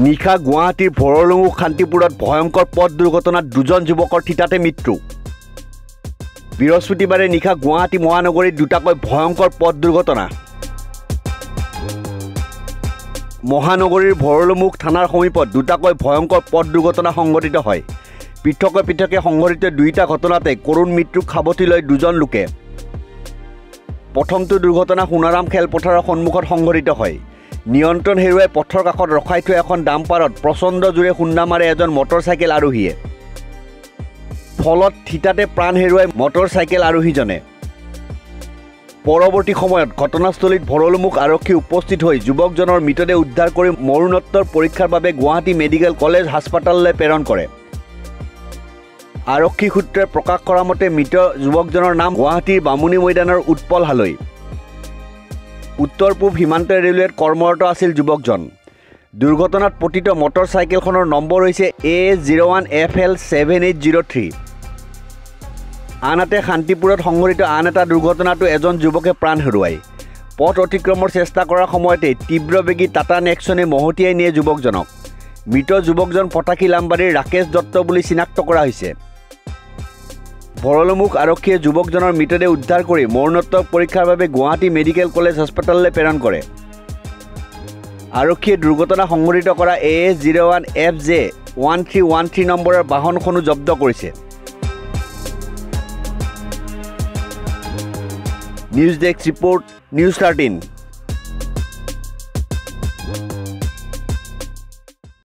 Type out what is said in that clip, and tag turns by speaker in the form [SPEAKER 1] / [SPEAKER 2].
[SPEAKER 1] নিশা গুৱাহাটীৰ ভৰলুমুখ শান্তিপুৰত ভয়ংকৰ পথ দুৰ্ঘটনাত দুজন যুৱকৰ থিতাতে মৃত্যু। বৃহস্পতিবাৰে নিশা গুৱাহাটী মহানগৰীত দুটাকৈ ভয়ংকৰ পথ দুৰ্ঘটনা। মহানগৰীৰ ভৰলুমুখ থানাৰ সমীপত দুটাকৈ ভয়ংকৰ পথ দুৰ্ঘটনা সংঘটিত হয়। পৃথকে পৃথকে সংঘটিত দুইটা ঘটনাতে কৰুণ মৃত্যুক সাৱটি লৈ দুজন লোকে। প্ৰথমটো দুৰ্ঘটনা সোণাৰাম খেলপথাৰৰ সন্মুখত সংঘটিত হয়। নিয়ন্ত্ৰণ হেৰুৱাই পথৰ কাষত ৰখাই থোৱা এখন ডাম্পাৰত প্ৰচণ্ড জোৰে খুন্দা মাৰে এজন মটৰচাইকেল আৰোহীয়ে। ফলত থিতাতে প্ৰাণ হেৰুৱাই মটৰচাইকেল আৰোহীজনে। পৰৱৰ্তী সময়ত ঘটনাস্থলীত ভৰলুমুখ আৰক্ষী উপস্থিত হৈ যুৱকজনৰ মৃতদেহ উদ্ধাৰ কৰি মৰণোত্তৰ পৰীক্ষাৰ বাবে গুৱাহাটী মেডিকেল কলেজ হাস্পতাললৈ প্ৰেৰণ কৰে। আৰক্ষী সূত্ৰে প্ৰকাশ কৰা মতে মৃত যুৱকজনৰ নাম গুৱাহাটীৰ বামুণী মৈদানৰ উৎপল হালৈ। উত্তৰ পূব সীমান্ত ৰেলৱেত কৰ্মৰত আছিল যুৱকজন। দুৰ্ঘটনাত পতিত মটৰচাইকেলখনৰ নম্বৰ হৈছে A01FL7803। আনহাতে শান্তিপুৰত সংঘটিত আন এটা দুৰ্ঘটনাতো এজন যুৱকে প্ৰাণ হেৰুৱায়। পথ অতিক্ৰমৰ চেষ্টা কৰাৰ সময়তে তীব্ৰবেগী টাটা নেক্সনে মহতিয়াই নিয়ে যুৱকজনক। মৃত যুৱকজন পটাকিলামবাৰীৰ ৰাকেশ দত্ত বুলি চিনাক্ত কৰা হৈছে। ভৰলুমুখ আৰক্ষীয়ে যুৱকজনৰ মৃতদেহ উদ্ধাৰ কৰি মৰণোত্তৰ পৰীক্ষাৰ বাবে গুৱাহাটী মেডিকেল কলেজ হাস্পতাললৈ প্ৰেৰণ কৰে। আৰক্ষীয়ে দুৰ্ঘটনা সংঘটিত কৰা AS01FJ1313 নম্বৰৰ বাহনখনো জব্দ কৰিছে। News desk report, news 13।